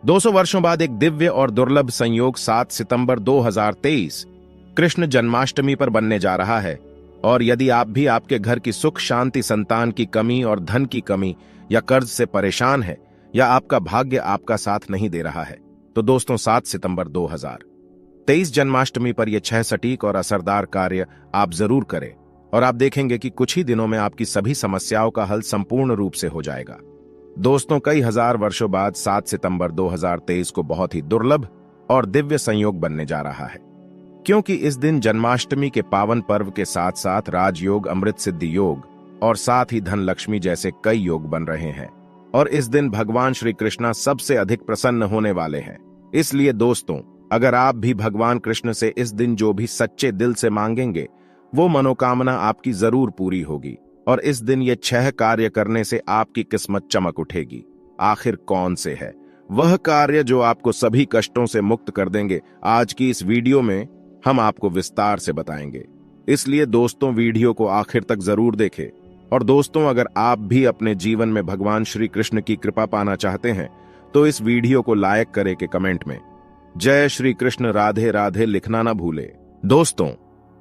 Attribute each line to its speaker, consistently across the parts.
Speaker 1: 200 वर्षों बाद एक दिव्य और दुर्लभ संयोग 7 सितंबर 2023 कृष्ण जन्माष्टमी पर बनने जा रहा है। और यदि आप भी आपके घर की सुख शांति, संतान की कमी और धन की कमी या कर्ज से परेशान है, या आपका भाग्य आपका साथ नहीं दे रहा है, तो दोस्तों 7 सितंबर 2023 जन्माष्टमी पर यह 6 सटीक और असरदार कार्य आप जरूर करें और आप देखेंगे कि कुछ ही दिनों में आपकी सभी समस्याओं का हल संपूर्ण रूप से हो जाएगा। दोस्तों, कई हजार वर्षों बाद 7 सितंबर 2023 को बहुत ही दुर्लभ और दिव्य संयोग बनने जा रहा है, क्योंकि इस दिन जन्माष्टमी के पावन पर्व के साथ साथ राजयोग, अमृत सिद्धि योग और साथ ही धन लक्ष्मी जैसे कई योग बन रहे हैं। और इस दिन भगवान श्री कृष्ण सबसे अधिक प्रसन्न होने वाले हैं। इसलिए दोस्तों, अगर आप भी भगवान कृष्ण से इस दिन जो भी सच्चे दिल से मांगेंगे, वो मनोकामना आपकी जरूर पूरी होगी। और इस दिन ये 6 कार्य करने से आपकी किस्मत चमक उठेगी। आखिर कौन से है वह कार्य जो आपको सभी कष्टों से मुक्त कर देंगे? आज की इस वीडियो में हम आपको विस्तार से बताएंगे। इसलिए दोस्तों, वीडियो को आखिर तक जरूर देखें। और दोस्तों, अगर आप भी अपने जीवन में भगवान श्री कृष्ण की कृपा पाना चाहते हैं, तो इस वीडियो को लाइक करें कि कमेंट में जय श्री कृष्ण राधे राधे लिखना ना भूले। दोस्तों,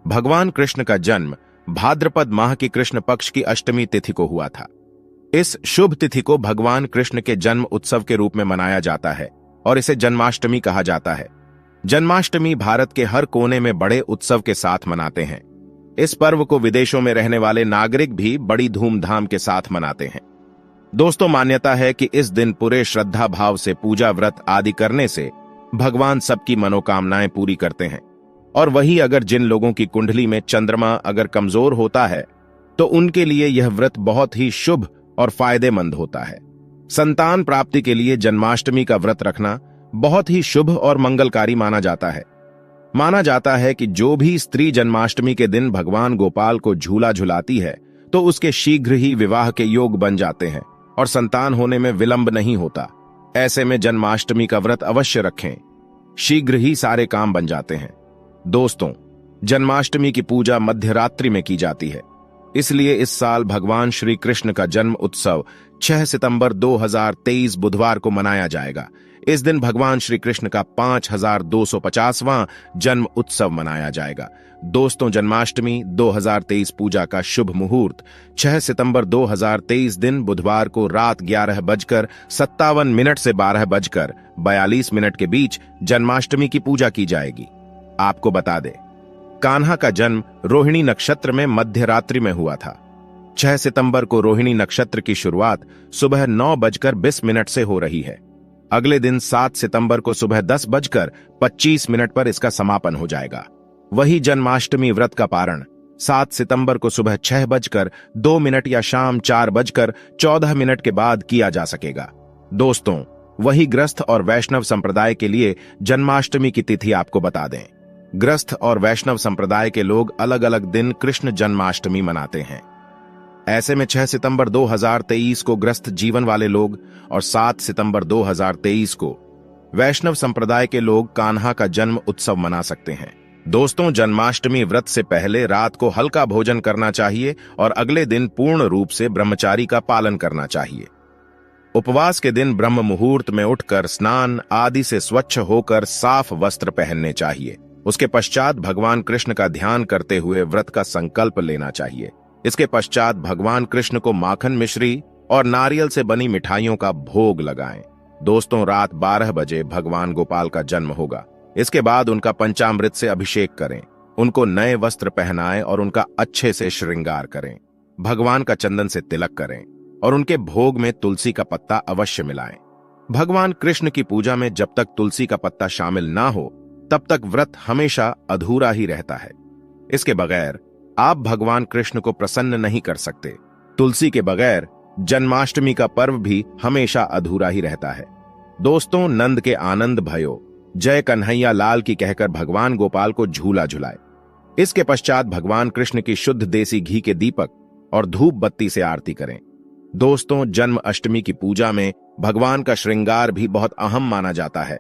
Speaker 1: भगवान कृष्ण का जन्म भाद्रपद माह की कृष्ण पक्ष की अष्टमी तिथि को हुआ था। इस शुभ तिथि को भगवान कृष्ण के जन्म उत्सव के रूप में मनाया जाता है और इसे जन्माष्टमी कहा जाता है। जन्माष्टमी भारत के हर कोने में बड़े उत्सव के साथ मनाते हैं। इस पर्व को विदेशों में रहने वाले नागरिक भी बड़ी धूमधाम के साथ मनाते हैं। दोस्तों, मान्यता है कि इस दिन पूरे श्रद्धा भाव से पूजा, व्रत आदि करने से भगवान सबकी मनोकामनाएं पूरी करते हैं। और वही अगर जिन लोगों की कुंडली में चंद्रमा अगर कमजोर होता है, तो उनके लिए यह व्रत बहुत ही शुभ और फायदेमंद होता है। संतान प्राप्ति के लिए जन्माष्टमी का व्रत रखना बहुत ही शुभ और मंगलकारी माना जाता है। माना जाता है कि जो भी स्त्री जन्माष्टमी के दिन भगवान गोपाल को झूला झुलाती है, तो उसके शीघ्र ही विवाह के योग बन जाते हैं और संतान होने में विलंब नहीं होता। ऐसे में जन्माष्टमी का व्रत अवश्य रखें, शीघ्र ही सारे काम बन जाते हैं। दोस्तों, जन्माष्टमी की पूजा मध्यरात्रि में की जाती है। इसलिए इस साल भगवान श्री कृष्ण का जन्म उत्सव 6 सितंबर 2023 बुधवार को मनाया जाएगा। इस दिन भगवान श्री कृष्ण का 5250वां जन्म उत्सव मनाया जाएगा। दोस्तों, जन्माष्टमी 2023 पूजा का शुभ मुहूर्त 6 सितंबर 2023 दिन बुधवार को रात 11:57 से 12:42 के बीच जन्माष्टमी की पूजा की जाएगी। आपको बता दें, कान्हा का जन्म रोहिणी नक्षत्र में मध्य रात्रि में हुआ था। 6 सितंबर को रोहिणी नक्षत्र की शुरुआत सुबह 9:20 से हो रही है। अगले दिन 7 सितंबर को सुबह 10:25 पर इसका समापन हो जाएगा। वही जन्माष्टमी व्रत का पारण 7 सितंबर को सुबह 6:02 या शाम 4:14 के बाद किया जा सकेगा। दोस्तों, वही ग्रस्त और वैष्णव संप्रदाय के लिए जन्माष्टमी की तिथि आपको बता दें। ग्रस्त और वैष्णव संप्रदाय के लोग अलग अलग दिन कृष्ण जन्माष्टमी मनाते हैं। ऐसे में 6 सितंबर 2023 को ग्रस्त जीवन वाले लोग और 7 सितंबर 2023 को वैष्णव संप्रदाय के लोग कान्हा का जन्म उत्सव मना सकते हैं। दोस्तों, जन्माष्टमी व्रत से पहले रात को हल्का भोजन करना चाहिए और अगले दिन पूर्ण रूप से ब्रह्मचारी का पालन करना चाहिए। उपवास के दिन ब्रह्म मुहूर्त में उठकर स्नान आदि से स्वच्छ होकर साफ वस्त्र पहनने चाहिए। उसके पश्चात भगवान कृष्ण का ध्यान करते हुए व्रत का संकल्प लेना चाहिए। इसके पश्चात भगवान कृष्ण को माखन, मिश्री और नारियल से बनी मिठाइयों का भोग लगाएं। दोस्तों, रात 12 बजे भगवान गोपाल का जन्म होगा। इसके बाद उनका पंचामृत से अभिषेक करें, उनको नए वस्त्र पहनाएं और उनका अच्छे से श्रृंगार करें। भगवान का चंदन से तिलक करें और उनके भोग में तुलसी का पत्ता अवश्य मिलाएं। भगवान कृष्ण की पूजा में जब तक तुलसी का पत्ता शामिल ना हो, तब तक व्रत हमेशा अधूरा ही रहता है। इसके बगैर आप भगवान कृष्ण को प्रसन्न नहीं कर सकते। तुलसी के बगैर जन्माष्टमी का पर्व भी हमेशा अधूरा ही रहता है। दोस्तों, नंद के आनंद भयो, जय कन्हैया लाल की कहकर भगवान गोपाल को झूला झुलाए। इसके पश्चात भगवान कृष्ण की शुद्ध देसी घी के दीपक और धूप बत्ती से आरती करें। दोस्तों, जन्म अष्टमी की पूजा में भगवान का श्रृंगार भी बहुत अहम माना जाता है।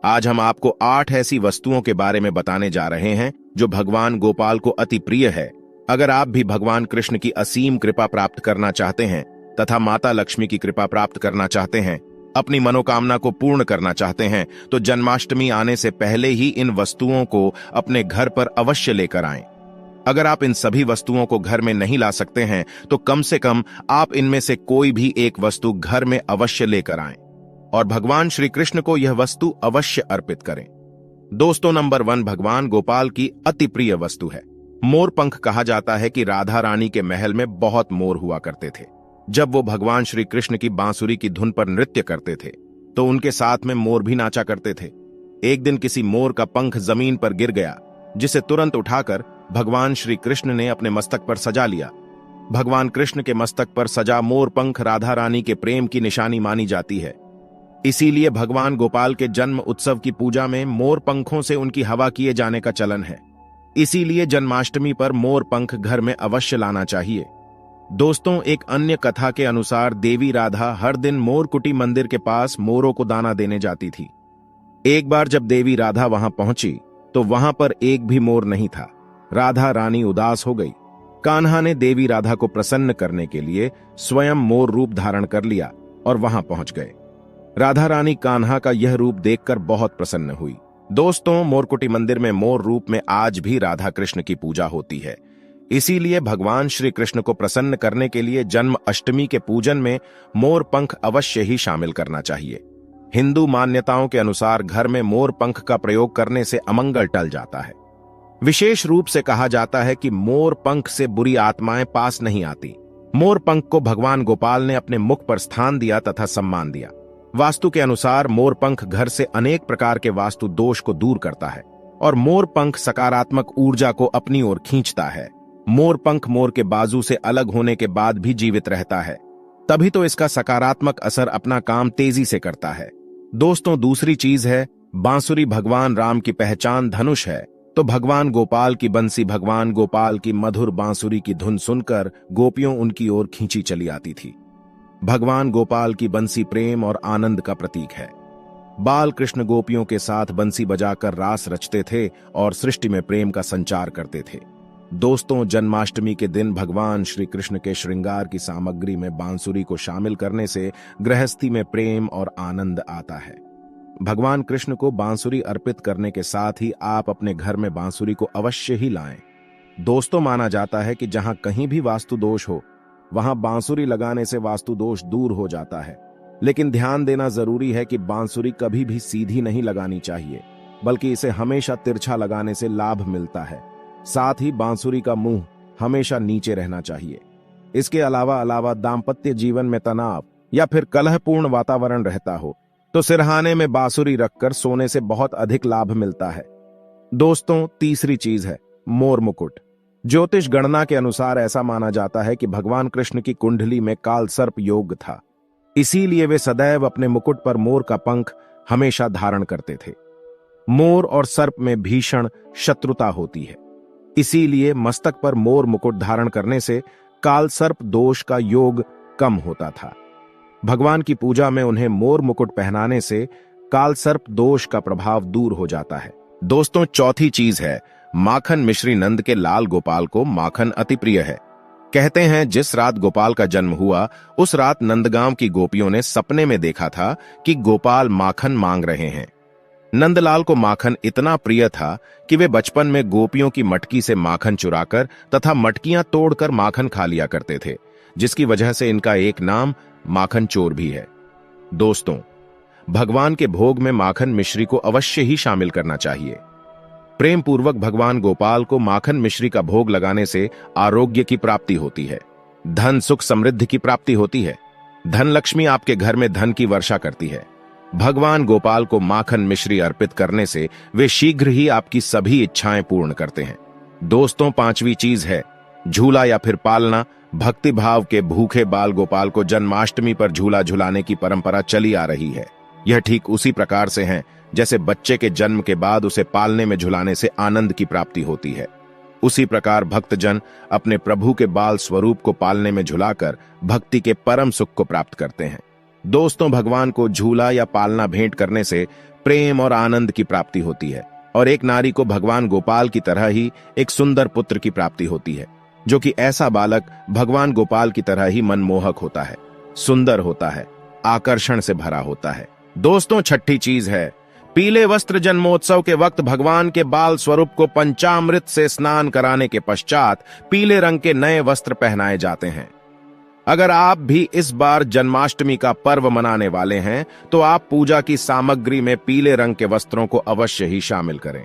Speaker 1: आज हम आपको 8 ऐसी वस्तुओं के बारे में बताने जा रहे हैं जो भगवान गोपाल को अति प्रिय है। अगर आप भी भगवान कृष्ण की असीम कृपा प्राप्त करना चाहते हैं तथा माता लक्ष्मी की कृपा प्राप्त करना चाहते हैं, अपनी मनोकामना को पूर्ण करना चाहते हैं तो जन्माष्टमी आने से पहले ही इन वस्तुओं को अपने घर पर अवश्य लेकर आएं। अगर आप इन सभी वस्तुओं को घर में नहीं ला सकते हैं तो कम से कम आप इनमें से कोई भी एक वस्तु घर में अवश्य लेकर आएं और भगवान श्री कृष्ण को यह वस्तु अवश्य अर्पित करें। दोस्तों, नंबर 1 भगवान गोपाल की अति प्रिय वस्तु है मोर पंख। कहा जाता है कि राधा रानी के महल में बहुत मोर हुआ करते थे। जब वो भगवान श्री कृष्ण की बांसुरी की धुन पर नृत्य करते थे तो उनके साथ में मोर भी नाचा करते थे। एक दिन किसी मोर का पंख जमीन पर गिर गया, जिसे तुरंत उठाकर भगवान श्री कृष्ण ने अपने मस्तक पर सजा लिया। भगवान कृष्ण के मस्तक पर सजा मोर पंख राधा रानी के प्रेम की निशानी मानी जाती है। इसीलिए भगवान गोपाल के जन्म उत्सव की पूजा में मोर पंखों से उनकी हवा किए जाने का चलन है। इसीलिए जन्माष्टमी पर मोर पंख घर में अवश्य लाना चाहिए। दोस्तों, एक अन्य कथा के अनुसार देवी राधा हर दिन मोरकुटी मंदिर के पास मोरों को दाना देने जाती थी। एक बार जब देवी राधा वहां पहुंची तो वहां पर एक भी मोर नहीं था। राधा रानी उदास हो गई। कान्हा ने देवी राधा को प्रसन्न करने के लिए स्वयं मोर रूप धारण कर लिया और वहां पहुंच गए। राधा रानी कान्हा का यह रूप देखकर बहुत प्रसन्न हुई। दोस्तों, मोरकुटी मंदिर में मोर रूप में आज भी राधा कृष्ण की पूजा होती है। इसीलिए भगवान श्री कृष्ण को प्रसन्न करने के लिए जन्म अष्टमी के पूजन में मोर पंख अवश्य ही शामिल करना चाहिए। हिंदू मान्यताओं के अनुसार घर में मोर पंख का प्रयोग करने से अमंगल टल जाता है। विशेष रूप से कहा जाता है कि मोर पंख से बुरी आत्माएं पास नहीं आती। मोर पंख को भगवान गोपाल ने अपने मुख पर स्थान दिया तथा सम्मान दिया। वास्तु के अनुसार मोर पंख घर से अनेक प्रकार के वास्तु दोष को दूर करता है और मोर पंख सकारात्मक ऊर्जा को अपनी ओर खींचता है। मोर पंख मोर के बाजू से अलग होने के बाद भी जीवित रहता है, तभी तो इसका सकारात्मक असर अपना काम तेजी से करता है। दोस्तों, दूसरी चीज है बांसुरी। भगवान राम की पहचान धनुष है, तो भगवान गोपाल की बंसी, भगवान गोपाल की मधुर बांसुरी की धुन सुनकर गोपियों उनकी ओर खींची चली आती थी। भगवान गोपाल की बंसी प्रेम और आनंद का प्रतीक है। बाल कृष्ण गोपियों के साथ बंसी बजाकर रास रचते थे और सृष्टि में प्रेम का संचार करते थे। दोस्तों, जन्माष्टमी के दिन भगवान श्री कृष्ण के श्रृंगार की सामग्री में बांसुरी को शामिल करने से गृहस्थी में प्रेम और आनंद आता है। भगवान कृष्ण को बांसुरी अर्पित करने के साथ ही आप अपने घर में बांसुरी को अवश्य ही लाएं। दोस्तों, माना जाता है कि जहां कहीं भी वास्तु दोष हो वहां बांसुरी लगाने से वास्तु दोष दूर हो जाता है। लेकिन ध्यान देना जरूरी है कि बांसुरी कभी भी सीधी नहीं लगानी चाहिए, बल्कि इसे हमेशा तिरछा लगाने से लाभ मिलता है। साथ ही बांसुरी का मुंह हमेशा नीचे रहना चाहिए। इसके अलावा दाम्पत्य जीवन में तनाव या फिर कलहपूर्ण वातावरण रहता हो तो सिरहाने में बांसुरी रखकर सोने से बहुत अधिक लाभ मिलता है। दोस्तों, तीसरी चीज है मोर मुकुट। ज्योतिष गणना के अनुसार ऐसा माना जाता है कि भगवान कृष्ण की कुंडली में काल सर्प योग था। इसीलिए वे सदैव अपने मुकुट पर मोर का पंख हमेशा धारण करते थे। मोर और सर्प में भीषण शत्रुता होती है, इसीलिए मस्तक पर मोर मुकुट धारण करने से काल सर्प दोष का योग कम होता था। भगवान की पूजा में उन्हें मोर मुकुट पहनाने से काल सर्प दोष का प्रभाव दूर हो जाता है। दोस्तों, चौथी चीज है माखन मिश्री। नंद के लाल गोपाल को माखन अति प्रिय है। कहते हैं जिस रात गोपाल का जन्म हुआ उस रात नंदगांव की गोपियों ने सपने में देखा था कि गोपाल माखन मांग रहे हैं। नंदलाल को माखन इतना प्रिय था कि वे बचपन में गोपियों की मटकी से माखन चुराकर तथा मटकियां तोड़कर माखन खा लिया करते थे, जिसकी वजह से इनका एक नाम माखन चोर भी है। दोस्तों, भगवान के भोग में माखन मिश्री को अवश्य ही शामिल करना चाहिए। प्रेम पूर्वक भगवान गोपाल को माखन मिश्री का भोग लगाने से आरोग्य की प्राप्ति होती है, धन सुख समृद्धि की प्राप्ति होती है, धन लक्ष्मी आपके घर में धन की वर्षा करती है। भगवान गोपाल को माखन मिश्री अर्पित करने से वे शीघ्र ही आपकी सभी इच्छाएं पूर्ण करते हैं। दोस्तों, पांचवी चीज है झूला या फिर पालना। भक्ति भाव के भूखे बाल गोपाल को जन्माष्टमी पर झूला झुलाने की परंपरा चली आ रही है। यह ठीक उसी प्रकार से है जैसे बच्चे के जन्म के बाद उसे पालने में झुलाने से आनंद की प्राप्ति होती है। उसी प्रकार भक्तजन अपने प्रभु के बाल स्वरूप को पालने में झुलाकर भक्ति के परम सुख को प्राप्त करते हैं। दोस्तों, भगवान को झूला या पालना भेंट करने से प्रेम और आनंद की प्राप्ति होती है और एक नारी को भगवान गोपाल की तरह ही एक सुंदर पुत्र की प्राप्ति होती है, जो कि ऐसा बालक भगवान गोपाल की तरह ही मनमोहक होता है, सुंदर होता है, आकर्षण से भरा होता है। दोस्तों, छठी चीज है पीले वस्त्र। जन्मोत्सव के वक्त भगवान के बाल स्वरूप को पंचामृत से स्नान कराने के पश्चात पीले रंग के नए वस्त्र पहनाए जाते हैं। अगर आप भी इस बार जन्माष्टमी का पर्व मनाने वाले हैं तो आप पूजा की सामग्री में पीले रंग के वस्त्रों को अवश्य ही शामिल करें।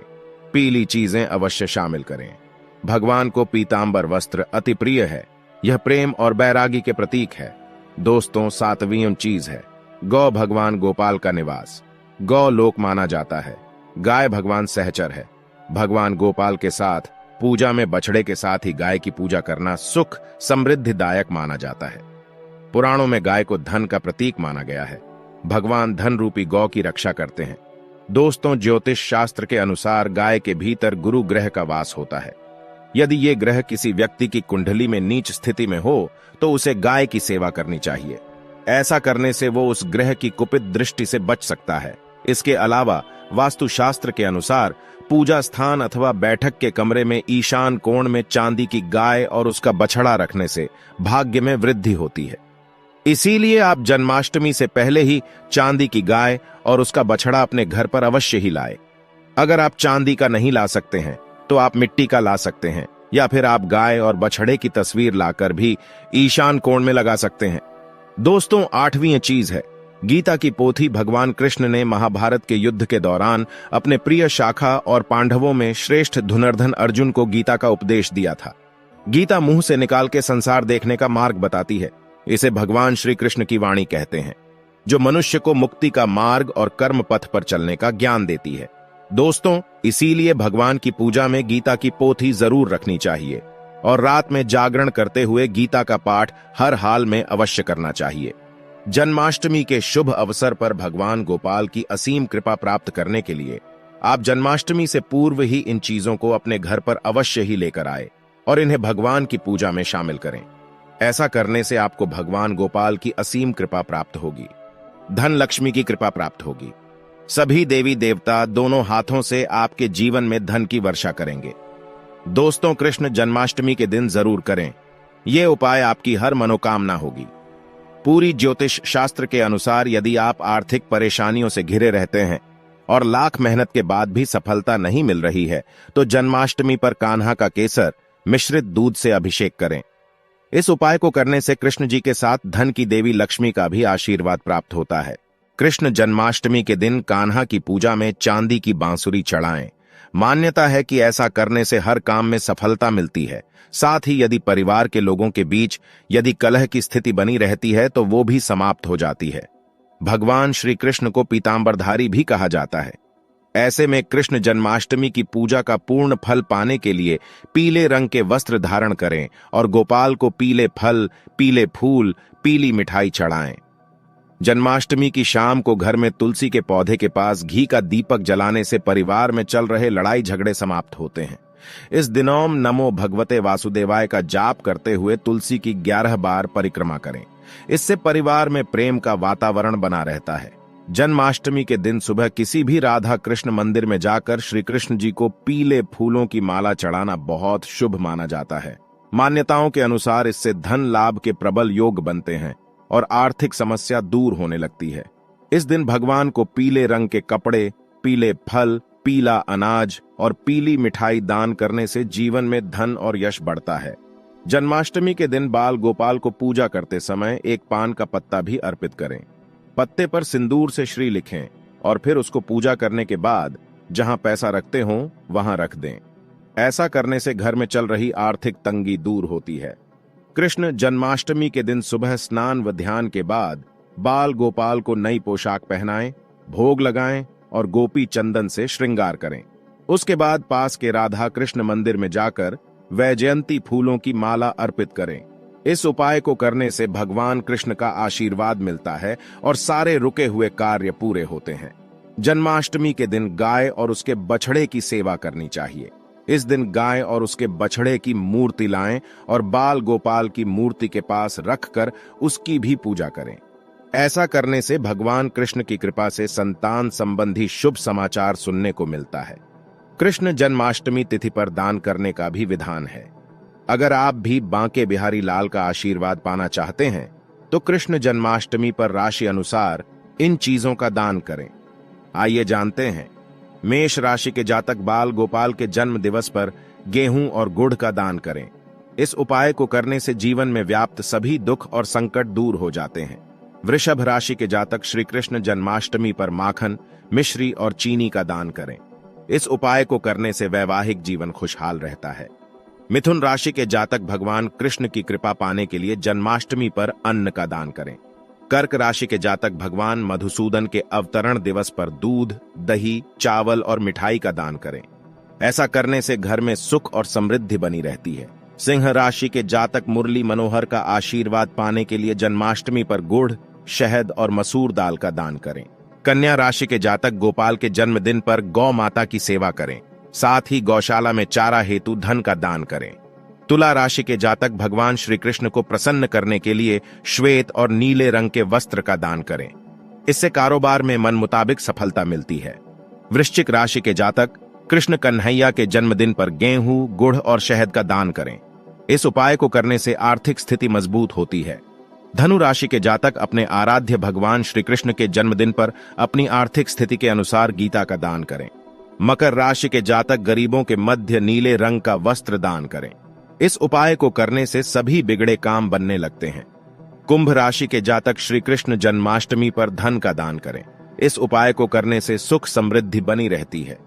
Speaker 1: पीली चीजें अवश्य शामिल करें। भगवान को पीतांबर वस्त्र अति प्रिय है। यह प्रेम और बैरागी के प्रतीक है। दोस्तों, 7वीं चीज है गौ। भगवान गोपाल का निवास। गौ लोक माना जाता है। गाय भगवान सहचर है। भगवान गोपाल के साथ पूजा में बछड़े के साथ ही गाय की पूजा करना सुख समृद्धिदायक माना जाता है। पुराणों में गाय को धन का प्रतीक माना गया है। भगवान धन रूपी गौ की रक्षा करते हैं। दोस्तों, ज्योतिष शास्त्र के अनुसार गाय के भीतर गुरु ग्रह का वास होता है। यदि ये ग्रह किसी व्यक्ति की कुंडली में नीच स्थिति में हो तो उसे गाय की सेवा करनी चाहिए। ऐसा करने से वो उस ग्रह की कुपित दृष्टि से बच सकता है। इसके अलावा वास्तुशास्त्र के अनुसार पूजा स्थान अथवा बैठक के कमरे में ईशान कोण में चांदी की गाय और उसका बछड़ा रखने से भाग्य में वृद्धि होती है। इसीलिए आप जन्माष्टमी से पहले ही चांदी की गाय और उसका बछड़ा अपने घर पर अवश्य ही लाएं। अगर आप चांदी का नहीं ला सकते हैं तो आप मिट्टी का ला सकते हैं, या फिर आप गाय और बछड़े की तस्वीर लाकर भी ईशान कोण में लगा सकते हैं। दोस्तों, 8वीं चीज है गीता की पोथी। भगवान कृष्ण ने महाभारत के युद्ध के दौरान अपने प्रिय शाखा और पांडवों में श्रेष्ठ धनुर्धर अर्जुन को गीता का उपदेश दिया था। गीता मुंह से निकाल के संसार देखने का मार्ग बताती है। इसे भगवान श्री कृष्ण की वाणी कहते हैं, जो मनुष्य को मुक्ति का मार्ग और कर्म पथ पर चलने का ज्ञान देती है। दोस्तों, इसीलिए भगवान की पूजा में गीता की पोथी जरूर रखनी चाहिए और रात में जागरण करते हुए गीता का पाठ हर हाल में अवश्य करना चाहिए। जन्माष्टमी के शुभ अवसर पर भगवान गोपाल की असीम कृपा प्राप्त करने के लिए आप जन्माष्टमी से पूर्व ही इन चीजों को अपने घर पर अवश्य ही लेकर आए और इन्हें भगवान की पूजा में शामिल करें। ऐसा करने से आपको भगवान गोपाल की असीम कृपा प्राप्त होगी। धन लक्ष्मी की कृपा प्राप्त होगी। सभी देवी देवता दोनों हाथों से आपके जीवन में धन की वर्षा करेंगे। दोस्तों, कृष्ण जन्माष्टमी के दिन जरूर करें। यह उपाय आपकी हर मनोकामना होगी। पूरी ज्योतिष शास्त्र के अनुसार यदि आप आर्थिक परेशानियों से घिरे रहते हैं और लाख मेहनत के बाद भी सफलता नहीं मिल रही है तो जन्माष्टमी पर कान्हा का केसर मिश्रित दूध से अभिषेक करें। इस उपाय को करने से कृष्ण जी के साथ धन की देवी लक्ष्मी का भी आशीर्वाद प्राप्त होता है। कृष्ण जन्माष्टमी के दिन कान्हा की पूजा में चांदी की बांसुरी चढ़ाएं। मान्यता है कि ऐसा करने से हर काम में सफलता मिलती है। साथ ही यदि परिवार के लोगों के बीच यदि कलह की स्थिति बनी रहती है तो वो भी समाप्त हो जाती है। भगवान श्री कृष्ण को पीतांबरधारी भी कहा जाता है। ऐसे में कृष्ण जन्माष्टमी की पूजा का पूर्ण फल पाने के लिए पीले रंग के वस्त्र धारण करें और गोपाल को पीले फल, पीले फूल, पीली मिठाई चढ़ाएं। जन्माष्टमी की शाम को घर में तुलसी के पौधे के पास घी का दीपक जलाने से परिवार में चल रहे लड़ाई झगड़े समाप्त होते हैं। इस दिनों नमो भगवते वासुदेवाय का जाप करते हुए तुलसी की 11 बार परिक्रमा करें। इससे परिवार में प्रेम का वातावरण बना रहता है। जन्माष्टमी के दिन सुबह किसी भी राधा कृष्ण मंदिर में जाकर श्री कृष्ण जी को पीले फूलों की माला चढ़ाना बहुत शुभ माना जाता है। मान्यताओं के अनुसार इससे धन लाभ के प्रबल योग बनते हैं और आर्थिक समस्या दूर होने लगती है। इस दिन भगवान को पीले रंग के कपड़े, पीले फल, पीला अनाज और पीली मिठाई दान करने से जीवन में धन और यश बढ़ता है। जन्माष्टमी के दिन बाल गोपाल को पूजा करते समय एक पान का पत्ता भी अर्पित करें। पत्ते पर सिंदूर से श्री लिखें और फिर उसको पूजा करने के बाद जहां पैसा रखते हो वहां रख दें। ऐसा करने से घर में चल रही आर्थिक तंगी दूर होती है। कृष्ण जन्माष्टमी के दिन सुबह स्नान व ध्यान के बाद बाल गोपाल को नई पोशाक पहनाएं, भोग लगाएं और गोपी चंदन से श्रृंगार करें। उसके बाद पास के राधा कृष्ण मंदिर में जाकर वैजयंती फूलों की माला अर्पित करें। इस उपाय को करने से भगवान कृष्ण का आशीर्वाद मिलता है और सारे रुके हुए कार्य पूरे होते हैं। जन्माष्टमी के दिन गाय और उसके बछड़े की सेवा करनी चाहिए। इस दिन गाय और उसके बछड़े की मूर्ति लाएं और बाल गोपाल की मूर्ति के पास रखकर उसकी भी पूजा करें। ऐसा करने से भगवान कृष्ण की कृपा से संतान संबंधी शुभ समाचार सुनने को मिलता है। कृष्ण जन्माष्टमी तिथि पर दान करने का भी विधान है। अगर आप भी बांके बिहारी लाल का आशीर्वाद पाना चाहते हैं तो कृष्ण जन्माष्टमी पर राशि अनुसार इन चीजों का दान करें। आइए जानते हैं। मेष राशि के जातक बाल गोपाल के जन्म दिवस पर गेहूं और गुड़ का दान करें। इस उपाय को करने से जीवन में व्याप्त सभी दुख और संकट दूर हो जाते हैं। वृषभ राशि के जातक श्री कृष्ण जन्माष्टमी पर माखन, मिश्री और चीनी का दान करें। इस उपाय को करने से वैवाहिक जीवन खुशहाल रहता है। मिथुन राशि के जातक भगवान कृष्ण की कृपा पाने के लिए जन्माष्टमी पर अन्न का दान करें। कर्क राशि के जातक भगवान मधुसूदन के अवतरण दिवस पर दूध, दही, चावल और मिठाई का दान करें। ऐसा करने से घर में सुख और समृद्धि बनी रहती है। सिंह राशि के जातक मुरली मनोहर का आशीर्वाद पाने के लिए जन्माष्टमी पर गुड़, शहद और मसूर दाल का दान करें। कन्या राशि के जातक गोपाल के जन्मदिन पर गौ माता की सेवा करें। साथ ही गौशाला में चारा हेतु धन का दान करें। तुला राशि के जातक भगवान श्री कृष्ण को प्रसन्न करने के लिए श्वेत और नीले रंग के वस्त्र का दान करें। इससे कारोबार में मन मुताबिक सफलता मिलती है। वृश्चिक राशि के जातक कृष्ण कन्हैया के जन्मदिन पर गेहूं, गुड़ और शहद का दान करें। इस उपाय को करने से आर्थिक स्थिति मजबूत होती है। धनु राशि के जातक अपने आराध्य भगवान श्री कृष्ण के जन्मदिन पर अपनी आर्थिक स्थिति के अनुसार गीता का दान करें। मकर राशि के जातक गरीबों के मध्य नीले रंग का वस्त्र दान करें। इस उपाय को करने से सभी बिगड़े काम बनने लगते हैं। कुंभ राशि के जातक श्री कृष्ण जन्माष्टमी पर धन का दान करें। इस उपाय को करने से सुख समृद्धि बनी रहती है।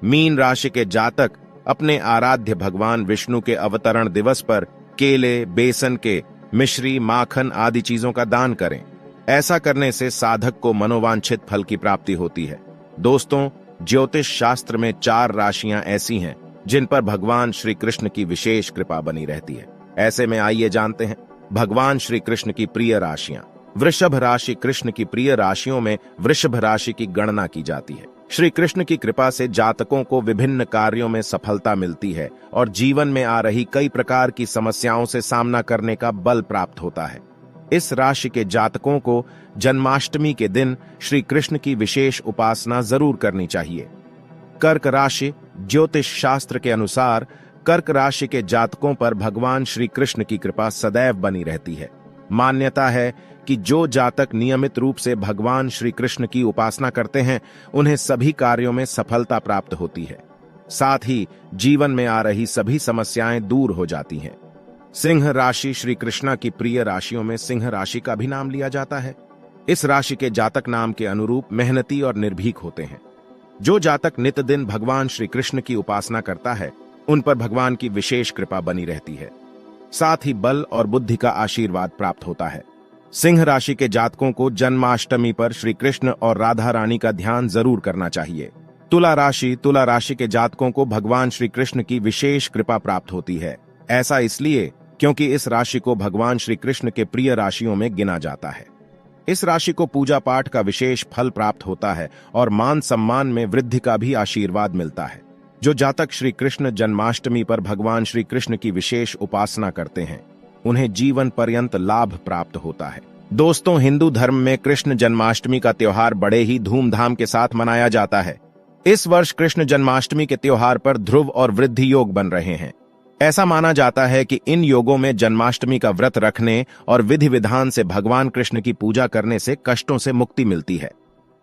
Speaker 1: मीन राशि के जातक अपने आराध्य भगवान विष्णु के अवतरण दिवस पर केले, बेसन के मिश्री, माखन आदि चीजों का दान करें। ऐसा करने से साधक को मनोवांछित फल की प्राप्ति होती है। दोस्तों, ज्योतिष शास्त्र में 4 राशियां ऐसी हैं जिन पर भगवान श्री कृष्ण की विशेष कृपा बनी रहती है। ऐसे में आइए जानते हैं भगवान श्री कृष्ण की प्रिय राशियां। वृषभ राशि कृष्ण की प्रिय राशियों में वृषभ राशि की गणना की जाती है। श्री कृष्ण की कृपा से जातकों को विभिन्न कार्यों में सफलता मिलती है और जीवन में आ रही कई प्रकार की समस्याओं से सामना करने का बल प्राप्त होता है। इस राशि के जातकों को जन्माष्टमी के दिन श्री कृष्ण की विशेष उपासना जरूर करनी चाहिए। कर्क राशि ज्योतिष शास्त्र के अनुसार कर्क राशि के जातकों पर भगवान श्री कृष्ण की कृपा सदैव बनी रहती है। मान्यता है कि जो जातक नियमित रूप से भगवान श्री कृष्ण की उपासना करते हैं उन्हें सभी कार्यों में सफलता प्राप्त होती है। साथ ही जीवन में आ रही सभी समस्याएं दूर हो जाती हैं। सिंह राशि श्री कृष्ण की प्रिय राशियों में सिंह राशि का भी नाम लिया जाता है। इस राशि के जातक नाम के अनुरूप मेहनती और निर्भीक होते हैं। जो जातक नित्य दिन भगवान श्री कृष्ण की उपासना करता है उन पर भगवान की विशेष कृपा बनी रहती है। साथ ही बल और बुद्धि का आशीर्वाद प्राप्त होता है। सिंह राशि के जातकों को जन्माष्टमी पर श्री कृष्ण और राधा रानी का ध्यान जरूर करना चाहिए। तुला राशि के जातकों को भगवान श्री कृष्ण की विशेष कृपा प्राप्त होती है। ऐसा इसलिए क्योंकि इस राशि को भगवान श्री कृष्ण के प्रिय राशियों में गिना जाता है। इस राशि को पूजा पाठ का विशेष फल प्राप्त होता है और मान सम्मान में वृद्धि का भी आशीर्वाद मिलता है। जो जातक श्री कृष्ण जन्माष्टमी पर भगवान श्री कृष्ण की विशेष उपासना करते हैं उन्हें जीवन पर्यंत लाभ प्राप्त होता है। दोस्तों, हिंदू धर्म में कृष्ण जन्माष्टमी का त्योहार बड़े ही धूमधाम के साथ मनाया जाता है। इस वर्ष कृष्ण जन्माष्टमी के त्योहार पर ध्रुव और वृद्धि योग बन रहे हैं। ऐसा माना जाता है कि इन योगों में जन्माष्टमी का व्रत रखने और विधि विधान से भगवान कृष्ण की पूजा करने से कष्टों से मुक्ति मिलती है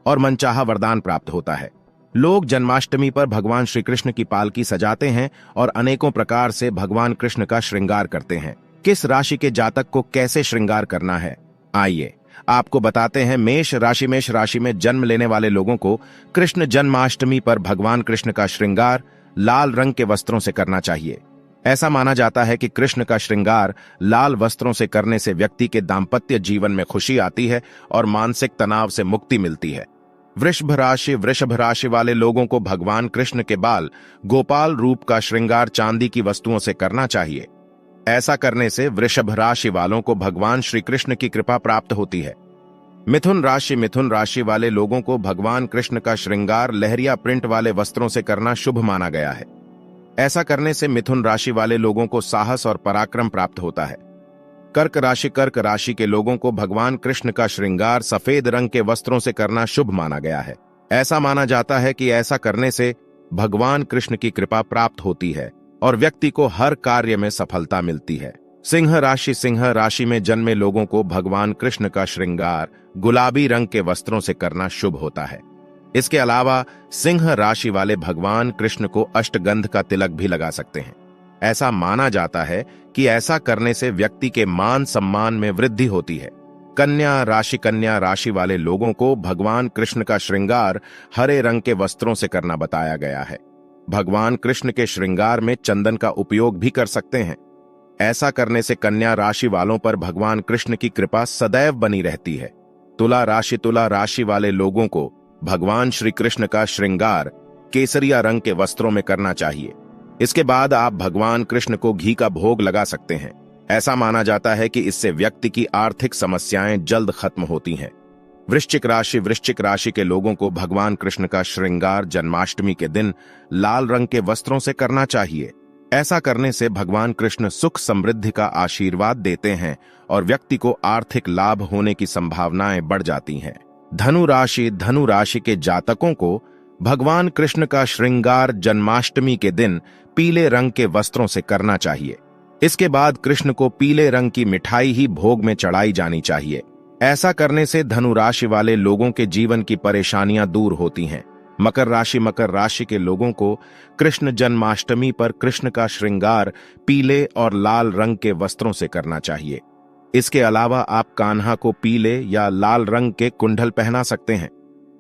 Speaker 1: और मनचाहा वरदान प्राप्त होता है। लोग जन्माष्टमी पर भगवान श्री कृष्ण की पालकी सजाते हैं और अनेकों प्रकार से भगवान कृष्ण का श्रृंगार करते हैं। किस राशि के जातक को कैसे श्रृंगार करना है, आइए आपको बताते हैं। मेष राशि में जन्म लेने वाले लोगों को कृष्ण जन्माष्टमी पर भगवान कृष्ण का श्रृंगार लाल रंग के वस्त्रों से करना चाहिए। ऐसा माना जाता है कि कृष्ण का श्रृंगार लाल वस्त्रों से करने से व्यक्ति के दाम्पत्य जीवन में खुशी आती है और मानसिक तनाव से मुक्ति मिलती है। वृषभ राशि वाले लोगों को भगवान कृष्ण के बाल गोपाल रूप का श्रृंगार चांदी की वस्तुओं से करना चाहिए। ऐसा करने से वृषभ राशि वालों को भगवान श्री कृष्ण की कृपा प्राप्त होती है। मिथुन राशि वाले लोगों को भगवान कृष्ण का श्रृंगार लहरिया प्रिंट वाले वस्त्रों से करना शुभ माना गया है। ऐसा करने से मिथुन राशि वाले लोगों को साहस और पराक्रम प्राप्त होता है। कर्क राशि के लोगों को भगवान कृष्ण का श्रृंगार सफेद रंग के वस्त्रों से करना शुभ माना गया है। ऐसा माना जाता है कि ऐसा करने से भगवान कृष्ण की कृपा प्राप्त होती है और व्यक्ति को हर कार्य में सफलता मिलती है। सिंह राशि में जन्मे लोगों को भगवान कृष्ण का श्रृंगार गुलाबी रंग के वस्त्रों से करना शुभ होता है। इसके अलावा सिंह राशि वाले भगवान कृष्ण को अष्टगंध का तिलक भी लगा सकते हैं। ऐसा माना जाता है कि ऐसा करने से व्यक्ति के मान सम्मान में वृद्धि होती है। कन्या राशि वाले लोगों को भगवान कृष्ण का श्रृंगार हरे रंग के वस्त्रों से करना बताया गया है। भगवान कृष्ण के श्रृंगार में चंदन का उपयोग भी कर सकते हैं। ऐसा करने से कन्या राशि वालों पर भगवान कृष्ण की कृपा सदैव बनी रहती है। तुला राशि वाले लोगों को भगवान श्री कृष्ण का श्रृंगार केसरिया रंग के वस्त्रों में करना चाहिए। इसके बाद आप भगवान कृष्ण को घी का भोग लगा सकते हैं। ऐसा माना जाता है कि इससे व्यक्ति की आर्थिक समस्याएं जल्द खत्म होती हैं। वृश्चिक राशि के लोगों को भगवान कृष्ण का श्रृंगार जन्माष्टमी के दिन लाल रंग के वस्त्रों से करना चाहिए। ऐसा करने से भगवान कृष्ण सुख समृद्धि का आशीर्वाद देते हैं और व्यक्ति को आर्थिक लाभ होने की संभावनाएं बढ़ जाती हैं। धनु राशि के जातकों को भगवान कृष्ण का श्रृंगार जन्माष्टमी के दिन पीले रंग के वस्त्रों से करना चाहिए। इसके बाद कृष्ण को पीले रंग की मिठाई ही भोग में चढ़ाई जानी चाहिए। ऐसा करने से धनु राशि वाले लोगों के जीवन की परेशानियां दूर होती हैं। मकर राशि के लोगों को कृष्ण जन्माष्टमी पर कृष्ण का श्रृंगार पीले और लाल रंग के वस्त्रों से करना चाहिए। इसके अलावा आप कान्हा को पीले या लाल रंग के कुंडल पहना सकते हैं।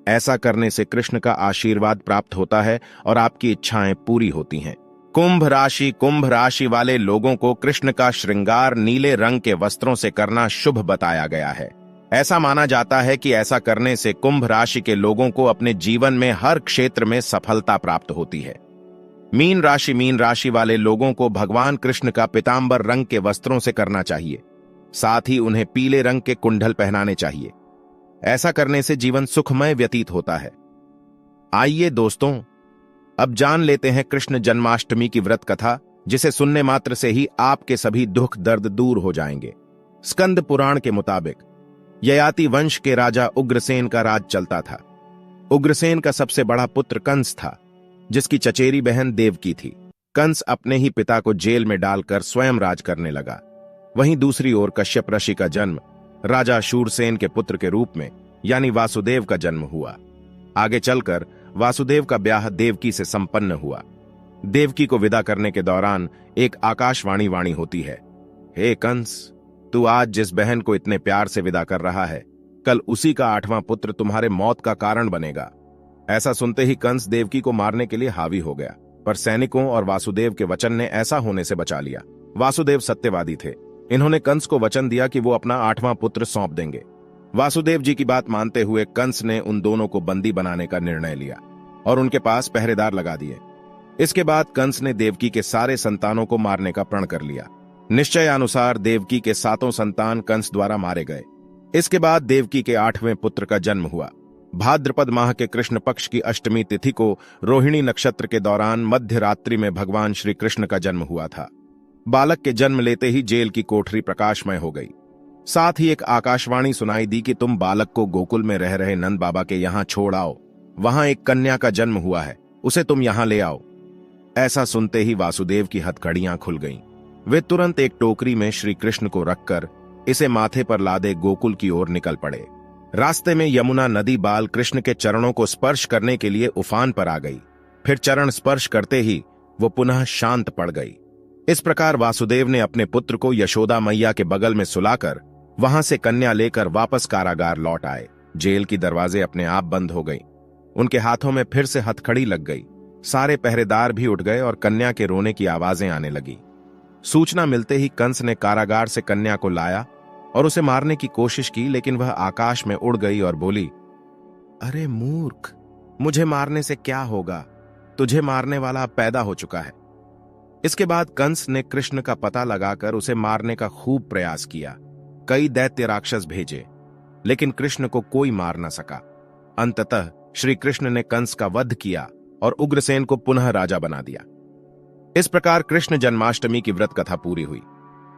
Speaker 1: ऐसा करने से कृष्ण का आशीर्वाद प्राप्त होता है और आपकी इच्छाएं पूरी होती हैं। कुंभ राशि वाले लोगों को कृष्ण का श्रृंगार नीले रंग के वस्त्रों से करना शुभ बताया गया है। ऐसा माना जाता है कि ऐसा करने से कुंभ राशि के लोगों को अपने जीवन में हर क्षेत्र में सफलता प्राप्त होती है। मीन राशि वाले लोगों को भगवान कृष्ण का पीतांबर रंग के वस्त्रों से करना चाहिए। साथ ही उन्हें पीले रंग के कुंडल पहनाने चाहिए। ऐसा करने से जीवन सुखमय व्यतीत होता है। आइए दोस्तों, अब जान लेते हैं कृष्ण जन्माष्टमी की व्रत कथा, जिसे सुनने मात्र से ही आपके सभी दुख दर्द दूर हो जाएंगे। स्कंद पुराण के मुताबिक ययाति वंश के राजा उग्रसेन का राज चलता था। उग्रसेन का सबसे बड़ा पुत्र कंस था, जिसकी चचेरी बहन देवकी थी। कंस अपने ही पिता को जेल में डालकर स्वयं राज करने लगा। वहीं दूसरी ओर कश्यप ऋषि का जन्म राजा शूरसेन के पुत्र के रूप में यानी वासुदेव का जन्म हुआ। आगे चलकर वासुदेव का ब्याह देवकी से संपन्न हुआ। देवकी को विदा करने के दौरान एक आकाशवाणी वाणी होती है, हे कंस, तू आज जिस बहन को इतने प्यार से विदा कर रहा है, कल उसी का 8वां पुत्र तुम्हारे मौत का कारण बनेगा। ऐसा सुनते ही कंस देवकी को मारने के लिए हावी हो गया, पर सैनिकों और वासुदेव के वचन ने ऐसा होने से बचा लिया। वासुदेव सत्यवादी थे। इन्होंने कंस को वचन दिया कि वो अपना 8वां पुत्र सौंप देंगे। वासुदेव जी की बात मानते हुए कंस ने उन दोनों को बंदी बनाने का निर्णय लिया और उनके पास पहरेदार लगा दिए। इसके बाद कंस ने देवकी के सारे संतानों को मारने का प्रण कर लिया। निश्चय अनुसार देवकी के 7 संतान कंस द्वारा मारे गए। इसके बाद देवकी के 8वें पुत्र का जन्म हुआ। भाद्रपद माह के कृष्ण पक्ष की अष्टमी तिथि को रोहिणी नक्षत्र के दौरान मध्य रात्रि में भगवान श्री कृष्ण का जन्म हुआ था। बालक के जन्म लेते ही जेल की कोठरी प्रकाशमय हो गई। साथ ही एक आकाशवाणी सुनाई दी कि तुम बालक को गोकुल में रह रहे नंद बाबा के यहाँ छोड़ आओ। वहां एक कन्या का जन्म हुआ है, उसे तुम यहां ले आओ। ऐसा सुनते ही वासुदेव की हथकड़ियां खुल गईं। वे तुरंत एक टोकरी में श्री कृष्ण को रखकर इसे माथे पर लादे गोकुल की ओर निकल पड़े। रास्ते में यमुना नदी बाल कृष्ण के चरणों को स्पर्श करने के लिए उफान पर आ गई। फिर चरण स्पर्श करते ही वो पुनः शांत पड़ गई। इस प्रकार वासुदेव ने अपने पुत्र को यशोदा मैया के बगल में सुलाकर वहां से कन्या लेकर वापस कारागार लौट आए। जेल की दरवाजे अपने आप बंद हो गई। उनके हाथों में फिर से हथकड़ी लग गई। सारे पहरेदार भी उठ गए और कन्या के रोने की आवाजें आने लगी। सूचना मिलते ही कंस ने कारागार से कन्या को लाया और उसे मारने की कोशिश की, लेकिन वह आकाश में उड़ गई और बोली, अरे मूर्ख, मुझे मारने से क्या होगा? तुझे मारने वाला अब पैदा हो चुका है। इसके बाद कंस ने कृष्ण का पता लगाकर उसे मारने का खूब प्रयास किया। कई दैत्य राक्षस भेजे, लेकिन कृष्ण को कोई मार न सका। अंततः श्री कृष्ण ने कंस का वध किया और उग्रसेन को पुनः राजा बना दिया। इस प्रकार कृष्ण जन्माष्टमी की व्रत कथा पूरी हुई।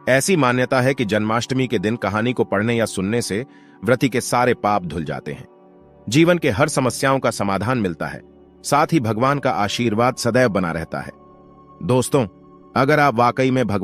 Speaker 1: ऐसी मान्यता है कि जन्माष्टमी के दिन कहानी को पढ़ने या सुनने से व्रती के सारे पाप धुल जाते हैं, जीवन के हर समस्याओं का समाधान मिलता है, साथ ही भगवान का आशीर्वाद सदैव बना रहता है। दोस्तों, अगर आप वाकई में भगवान